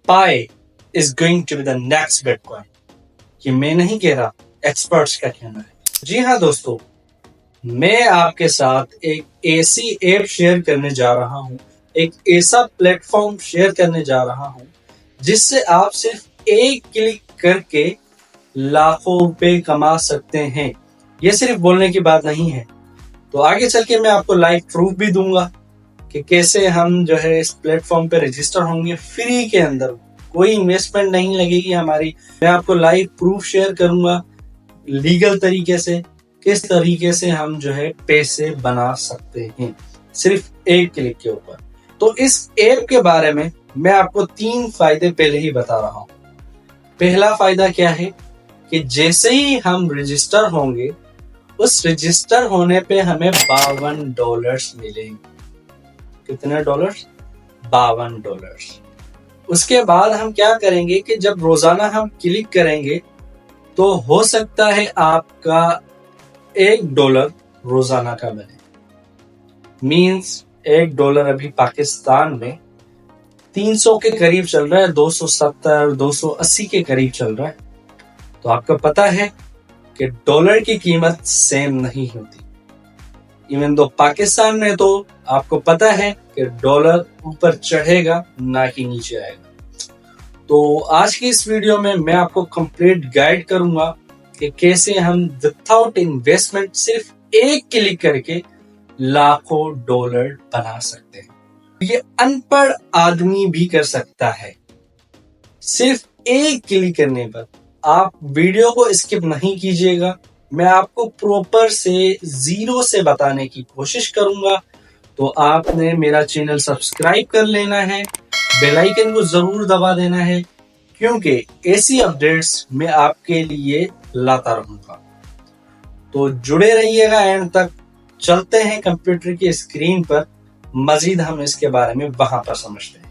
Pi is going to be the next bitcoin. ये मैं नहीं कह रहा, एक्सपर्ट्स का कहना है। जी हाँ दोस्तों, मैं आपके साथ एक ऐसी ऐप शेयर करने जा रहा हूँ, एक ऐसा प्लेटफॉर्म शेयर करने जा रहा हूँ जिससे आप सिर्फ एक क्लिक करके लाखों रुपए कमा सकते हैं। ये सिर्फ बोलने की बात नहीं है। तो आगे चल के मैं आपको लाइव प्रूफ भी दूंगा कि कैसे हम जो है इस प्लेटफॉर्म पे रजिस्टर होंगे फ्री के अंदर, कोई इन्वेस्टमेंट नहीं लगेगी हमारी। मैं आपको लाइव प्रूफ शेयर करूंगा लीगल तरीके से, किस तरीके से हम जो है पैसे बना सकते हैं सिर्फ एक क्लिक के ऊपर। तो इस ऐप के बारे में मैं आपको 3 फायदे पहले ही बता रहा हूं। पहला फायदा क्या है कि जैसे ही हम रजिस्टर होंगे, उस रजिस्टर होने पे हमें $52 मिलेंगे। कितने डॉलर्स? $52। उसके बाद हम क्या करेंगे कि जब रोजाना हम क्लिक करेंगे तो हो सकता है आपका $1 रोजाना का बने। मींस $1 अभी पाकिस्तान में 300 के करीब चल रहा है, 270 280 के करीब चल रहा है। तो आपको पता है कि डॉलर की कीमत सेम नहीं होती। इवन दो पाकिस्तान में तो आपको पता है कि डॉलर ऊपर चढ़ेगा ना कि नीचे आएगा। तो आज की इस वीडियो में मैं आपको कंप्लीट गाइड करूंगा कि कैसे हम विदाउट इन्वेस्टमेंट सिर्फ एक क्लिक करके लाखों डॉलर बना सकते हैं। ये अनपढ़ आदमी भी कर सकता है। सिर्फ एक क्लिक करने पर। आप वीडियो को स्किप नहीं कीजिएगा, मैं आपको प्रॉपर से जीरो से बताने की कोशिश करूंगा। तो आपने मेरा चैनल सब्सक्राइब कर लेना है, बेल आइकन को जरूर दबा देना है, क्योंकि ऐसी अपडेट्स मैं आपके लिए लाता रहूंगा। तो जुड़े रहिएगा एंड तक। चलते हैं कंप्यूटर की स्क्रीन पर, मजीद हम इसके बारे में वहां पर समझते हैं।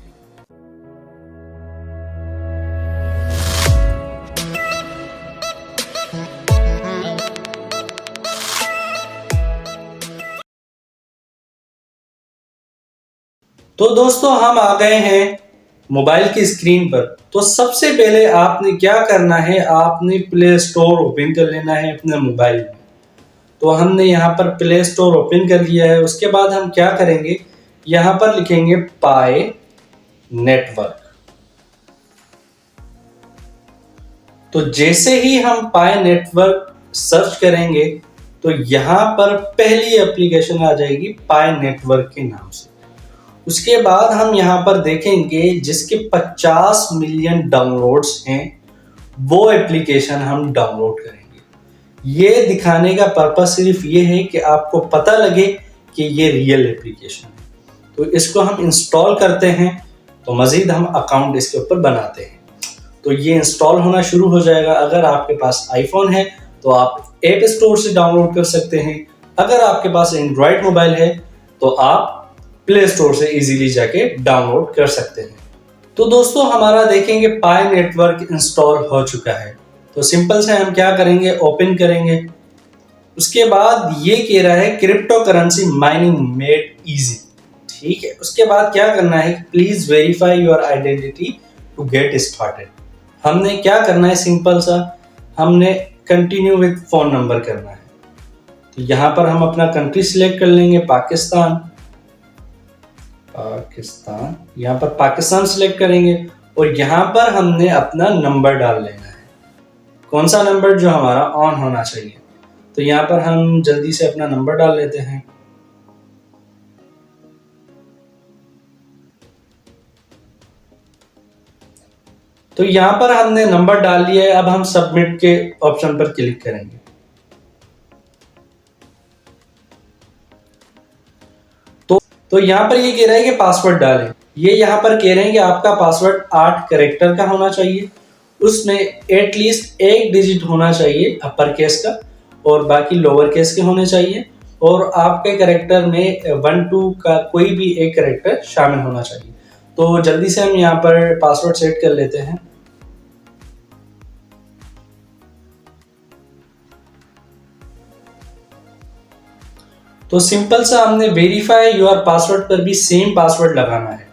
तो दोस्तों, हम आ गए हैं मोबाइल की स्क्रीन पर। तो सबसे पहले आपने क्या करना है, आपने प्ले स्टोर ओपन कर लेना है अपने मोबाइल में। तो हमने यहाँ पर प्ले स्टोर ओपन कर लिया है। उसके बाद हम क्या करेंगे, यहाँ पर लिखेंगे पाई नेटवर्क। तो जैसे ही हम पाई नेटवर्क सर्च करेंगे तो यहाँ पर पहली एप्लीकेशन आ जाएगी पाई नेटवर्क के नाम से। उसके बाद हम यहाँ पर देखेंगे जिसके 50 मिलियन डाउनलोड्स हैं, वो एप्लीकेशन हम डाउनलोड करेंगे। ये दिखाने का पर्पस सिर्फ ये है कि आपको पता लगे कि ये रियल एप्लीकेशन है। तो इसको हम इंस्टॉल करते हैं, तो मजीद हम अकाउंट इसके ऊपर बनाते हैं। तो ये इंस्टॉल होना शुरू हो जाएगा। अगर आपके पास आईफोन है तो आप ऐप स्टोर से डाउनलोड कर सकते हैं। अगर आपके पास एंड्रॉयड मोबाइल है तो आप प्ले स्टोर से इजीली जाके डाउनलोड कर सकते हैं। तो दोस्तों, हमारा देखेंगे पाई नेटवर्क इंस्टॉल हो चुका है। तो सिंपल से हम क्या करेंगे, ओपन करेंगे। उसके बाद ये कह रहा है crypto currency mining made easy. ठीक है। उसके बाद क्या करना है, please verify your identity to get started. हमने क्या करना है, सिंपल सा हमने कंटिन्यू विद फोन नंबर करना है। तो यहाँ पर हम अपना कंट्री सिलेक्ट कर लेंगे, पाकिस्तान। यहाँ पर पाकिस्तान सिलेक्ट करेंगे और यहाँ पर हमने अपना नंबर डाल लेना है। कौन सा नंबर? जो हमारा ऑन होना चाहिए। तो यहाँ पर हम जल्दी से अपना नंबर डाल लेते हैं। तो यहाँ पर हमने नंबर डाल लिया है। अब हम सबमिट के ऑप्शन पर क्लिक करेंगे। तो यहाँ पर ये कह रहा है कि पासवर्ड डालें। ये यहाँ पर कह रहे हैं कि आपका पासवर्ड 8 कैरेक्टर का होना चाहिए, उसमें एटलीस्ट एक डिजिट होना चाहिए अपर केस का और बाकी लोअर केस के होने चाहिए, और आपके कैरेक्टर में 1-2 का कोई भी एक कैरेक्टर शामिल होना चाहिए। तो जल्दी से हम यहाँ पर पासवर्ड सेट कर लेते हैं। तो सिंपल सा हमने वेरीफाई योर पासवर्ड पर भी सेम पासवर्ड लगाना है।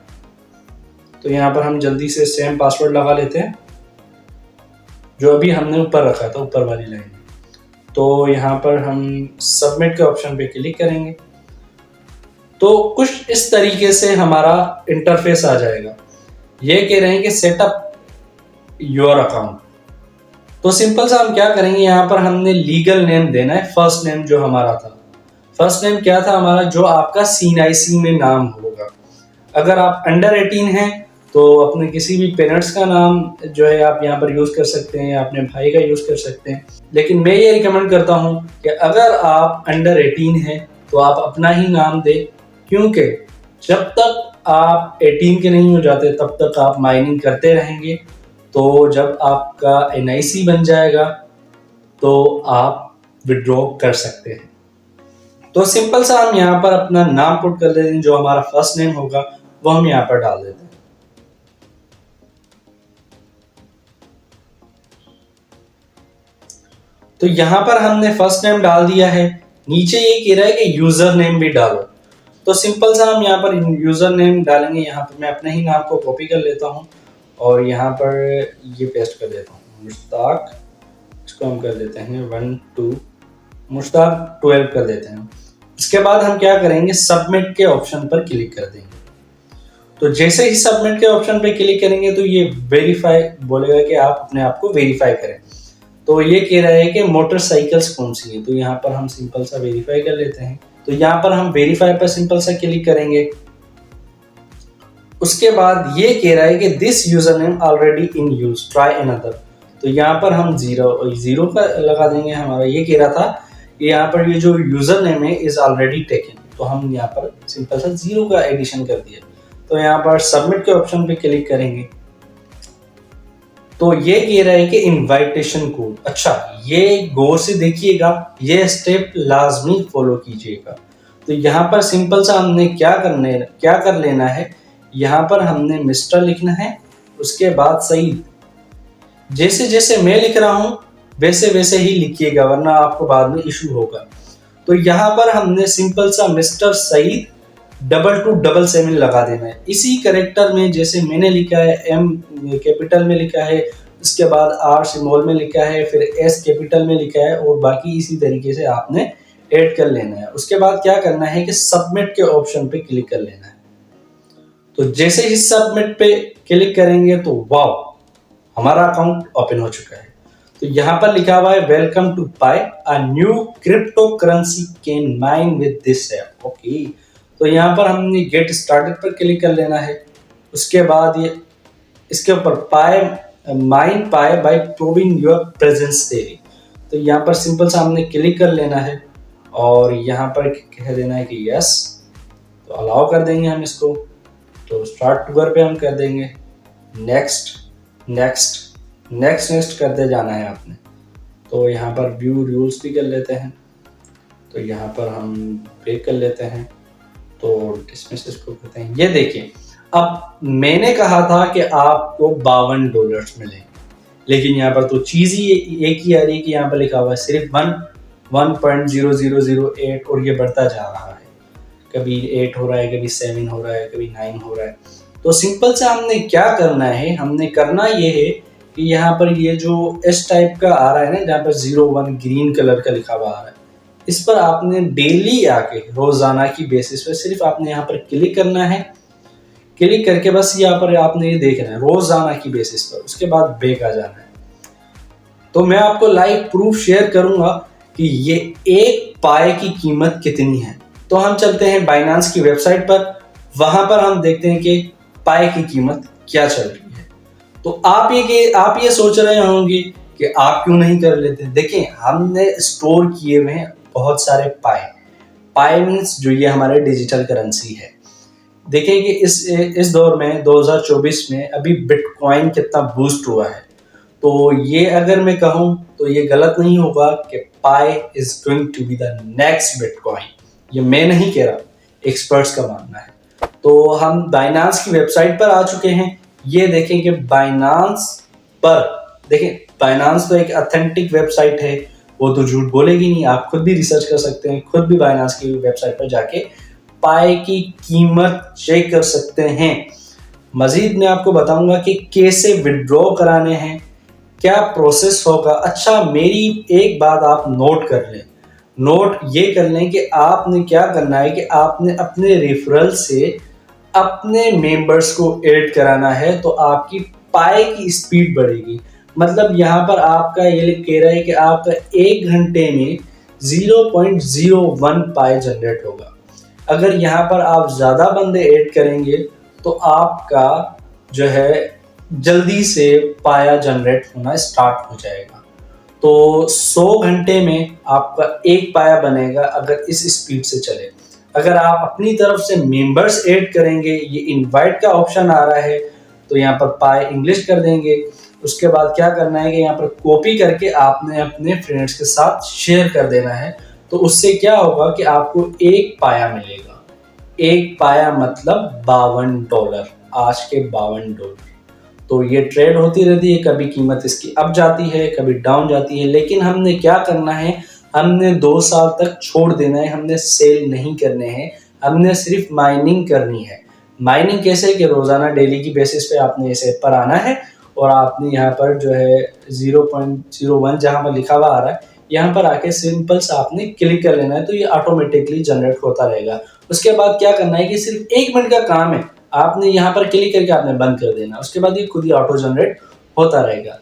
तो यहाँ पर हम जल्दी से सेम पासवर्ड लगा लेते हैं जो अभी हमने ऊपर रखा था, ऊपर वाली लाइन में। तो यहाँ पर हम सबमिट के ऑप्शन पे क्लिक करेंगे तो कुछ इस तरीके से हमारा इंटरफेस आ जाएगा। ये कह रहे हैं कि सेटअप योर अकाउंट। तो सिंपल सा हम क्या करेंगे, यहाँ पर हमने लीगल नेम देना है। फर्स्ट नेम जो हमारा था, फर्स्ट नेम क्या था हमारा, जो आपका CNIC में नाम होगा। अगर आप अंडर 18 हैं तो अपने किसी भी पेरेंट्स का नाम जो है आप यहाँ पर यूज कर सकते हैं, अपने भाई का यूज कर सकते हैं। लेकिन मैं ये रिकमेंड करता हूँ कि अगर आप अंडर 18 हैं तो आप अपना ही नाम दें, क्योंकि जब तक आप 18 के नहीं हो जाते तब तक आप माइनिंग करते रहेंगे। तो जब आपका NIC बन जाएगा तो आप विड्रॉ कर सकते हैं। तो सिंपल सा हम यहाँ पर अपना नाम पुट कर देते हैं, जो हमारा फर्स्ट नेम होगा वो हम यहाँ पर डाल देते हैं। तो यहाँ पर हमने फर्स्ट नेम डाल दिया है। नीचे ये कह रहा है कि यूजर नेम भी डालो। तो सिंपल सा हम यहाँ पर यूजर नेम डालेंगे। यहाँ पर मैं अपने ही नाम को कॉपी कर लेता हूँ और यहाँ पर ये पेस्ट कर देता हूँ, मुश्ताक। इसको हम कर देते हैं 1 2 मुश्ताक 12 कर देते हैं। इसके बाद हम क्या करेंगे, सबमिट के ऑप्शन पर क्लिक कर देंगे। तो जैसे ही सबमिट के ऑप्शन पर क्लिक करेंगे तो ये वेरीफाई बोलेगा कि आप अपने आप को वेरीफाई करें। तो ये कह रहा है कि मोटरसाइकिल्स कौन सी है, तो यहाँ पर हम सिंपल सा वेरीफाई कर लेते हैं। तो यहाँ पर हम वेरीफाई पर सिंपल सा क्लिक करेंगे। उसके बाद ये कह रहा है कि this user name already in use, try another. तो यहाँ पर हम जीरो का लगा देंगे। हमारा ये कह रहा था कि यहाँ पर ये जो यूजर नेम है इज ऑलरेडी टेकन, तो हम यहाँ पर सिंपल सा 0 का एडिशन कर दिया। तो यहाँ पर सबमिट के ऑप्शन पे क्लिक करेंगे तो ये कह रहा है कि इनवाइटेशन कोड। अच्छा, ये गौर से देखिएगा, ये स्टेप लाजमी फॉलो कीजिएगा। तो यहाँ पर सिंपल सा हमने क्या कर लेना है, यहाँ पर हमने मिस्टर लिखना है। उसके बाद सईद, जैसे जैसे मैं लिख रहा हूँ वैसे वैसे ही लिखिएगा, वरना आपको बाद में इशू होगा। तो यहाँ पर हमने सिंपल सा मिस्टर सईद 2277 लगा देना है। इसी करेक्टर में जैसे मैंने लिखा है, M कैपिटल में लिखा है, उसके बाद R स्मॉल में लिखा है, फिर S कैपिटल में लिखा है, और बाकी इसी तरीके से आपने ऐड कर लेना है। उसके बाद क्या करना है कि सबमिट के ऑप्शन पे क्लिक कर लेना है। तो जैसे ही सबमिट पे क्लिक करेंगे तो वाओ, हमारा अकाउंट ओपन हो चुका है। तो यहाँ पर लिखा हुआ है welcome to Pi, a new crypto currency can mine with this app. Okay, तो यहाँ पर हमने गेट स्टार्टेड पर क्लिक कर लेना है। उसके बाद ये इसके ऊपर mine pi by proving your presence theory. तो यहाँ पर सिंपल सा हमने क्लिक कर लेना है और यहाँ पर कह देना है कि यस। तो अलाउ कर देंगे हम इसको। तो स्टार्ट टूर पे हम कर देंगे नेक्स्ट नेक्स्ट नेक्स्ट नेक्स्ट करते जाना है आपने। तो यहाँ पर व्यू रूल्स भी कर लेते हैं। तो यहाँ पर हम ब्रेक कर लेते हैं, तो डिसमिस इसको करते हैं। ये देखिए, अब मैंने कहा था कि आपको $52 मिलेंगे, लेकिन यहाँ पर तो चीज़ ही एक ही आ रही है कि यहाँ पर लिखा हुआ है सिर्फ 1.0008 और ये बढ़ता जा रहा है। कभी 8 हो रहा है, कभी 7 हो रहा है, कभी 9 हो रहा है। तो सिंपल से हमने क्या करना है, हमने करना ये है कि यहाँ पर ये जो इस टाइप का आ रहा है ना, जहाँ पर 01 ग्रीन कलर का लिखा हुआ आ रहा है, इस पर आपने डेली आके रोजाना की बेसिस पे सिर्फ आपने यहाँ पर क्लिक करना है। क्लिक करके बस यहाँ पर आपने ये देखना है रोजाना की बेसिस पर, उसके बाद बैक आ जाना है। तो मैं आपको लाइव प्रूफ शेयर करूंगा कि ये एक पाए की कीमत कितनी है। तो हम चलते हैं बाइनांस की वेबसाइट पर, वहां पर हम देखते हैं कि पाए की कीमत क्या चल रही है। तो आप ये सोच रहे होंगे कि आप क्यों नहीं कर लेते। देखिए, हमने स्टोर किए हुए हैं बहुत सारे पाए मीन्स जो ये हमारे डिजिटल करेंसी है। देखें कि इस दौर में 2024 में अभी बिटकॉइन कितना बूस्ट हुआ है। तो ये अगर मैं कहूँ तो ये गलत नहीं होगा कि Pi is going to be the next bitcoin. ये मैं नहीं कह रहा, एक्सपर्ट्स का मानना है। तो हम बाइनांस की वेबसाइट पर आ चुके हैं। ये देखें कि बाइनांस पर देखें, बाइनांस तो एक ऑथेंटिक वेबसाइट है, वो तो झूठ बोलेगी नहीं। आप खुद भी रिसर्च कर सकते हैं, खुद भी बाइनांस की वेबसाइट पर जाके पाई की कीमत चेक कर सकते हैं। मजीद मैं आपको बताऊंगा कि कैसे विड्रॉ कराने हैं, क्या प्रोसेस होगा। अच्छा, मेरी एक बात आप नोट कर लें, नोट ये कर लें कि आपने क्या करना है कि आपने अपने रेफरल से अपने मेंबर्स को ऐड कराना है, तो आपकी पाए की स्पीड बढ़ेगी। मतलब यहाँ पर आपका ये कह रहा है कि आपका 1 घंटे में 0.01 पाए जनरेट होगा। अगर यहाँ पर आप ज़्यादा बंदे ऐड करेंगे तो आपका जो है जल्दी से पाया जनरेट होना स्टार्ट हो जाएगा। तो 100 घंटे में आपका एक पाया बनेगा अगर इस स्पीड से चले। अगर आप अपनी तरफ से मेंबर्स ऐड करेंगे, ये इनवाइट का ऑप्शन आ रहा है, तो यहाँ पर पाए इंग्लिश कर देंगे। उसके बाद क्या करना है कि यहाँ पर कॉपी करके आपने अपने फ्रेंड्स के साथ शेयर कर देना है। तो उससे क्या होगा कि आपको एक पाया मिलेगा। एक पाया मतलब $52, आज के $52। तो ये ट्रेड होती रहती है, कभी कीमत इसकी अप जाती है, कभी डाउन जाती है। लेकिन हमने क्या करना है, हमने 2 साल तक छोड़ देना है, हमने सेल नहीं करने हैं, हमने सिर्फ माइनिंग करनी है। माइनिंग कैसे कि रोज़ाना डेली की बेसिस पे आपने इस ऐप पर आना है और आपने यहाँ पर जो है 0.01 जहाँ पर लिखा हुआ आ रहा है, यहाँ पर आके सिंपल सा आपने क्लिक कर लेना है, तो ये ऑटोमेटिकली जनरेट होता रहेगा। उसके बाद क्या करना है कि सिर्फ 1 मिनट का काम है, आपने यहाँ पर क्लिक करके आपने बंद कर देना, उसके बाद ये खुद ही ऑटो जनरेट होता रहेगा।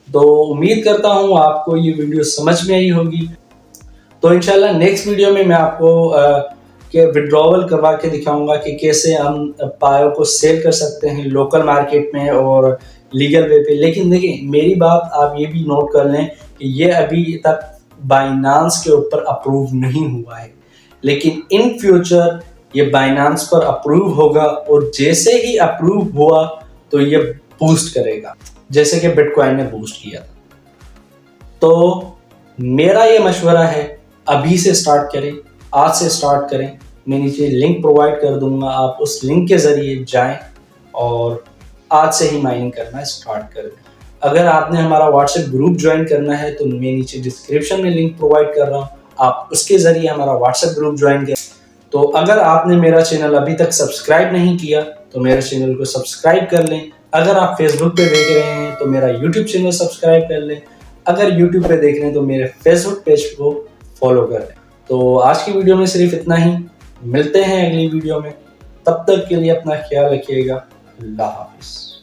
तो उम्मीद करता हूँ आपको ये वीडियो समझ में आई होगी। तो इंशाल्लाह नेक्स्ट वीडियो में मैं आपको के विड्रॉवल करवा के दिखाऊंगा कि कैसे हम पायों को सेल कर सकते हैं लोकल मार्केट में और लीगल वे पे। लेकिन देखिए, मेरी बात आप ये भी नोट कर लें कि ये अभी तक बाइनांस के ऊपर अप्रूव नहीं हुआ है, लेकिन इन फ्यूचर ये बाइनांस पर अप्रूव होगा और जैसे ही अप्रूव हुआ तो ये बूस्ट करेगा, जैसे कि बिटकॉइन ने बूस्ट किया था। तो मेरा ये मशवरा है, अभी से स्टार्ट करें, आज से स्टार्ट करें। मैं नीचे लिंक प्रोवाइड कर दूंगा, आप उस लिंक के ज़रिए जाएं और आज से ही माइनिंग करना स्टार्ट करें। अगर आपने हमारा व्हाट्सएप ग्रुप ज्वाइन करना है तो मैं नीचे डिस्क्रिप्शन में लिंक प्रोवाइड कर रहा हूँ, आप उसके ज़रिए हमारा व्हाट्सएप ग्रुप ज्वाइन करें। तो अगर आपने मेरा चैनल अभी तक सब्सक्राइब नहीं किया तो मेरे चैनल को सब्सक्राइब कर लें। अगर आप फेसबुक पे देख रहे हैं तो मेरा यूट्यूब चैनल सब्सक्राइब कर लें। अगर यूट्यूब पे देख रहे हैं तो मेरे फेसबुक पेज को फॉलो कर लें। तो आज की वीडियो में सिर्फ इतना ही, मिलते हैं अगली वीडियो में। तब तक के लिए अपना ख्याल रखिएगा। अल्लाह हाफिज़।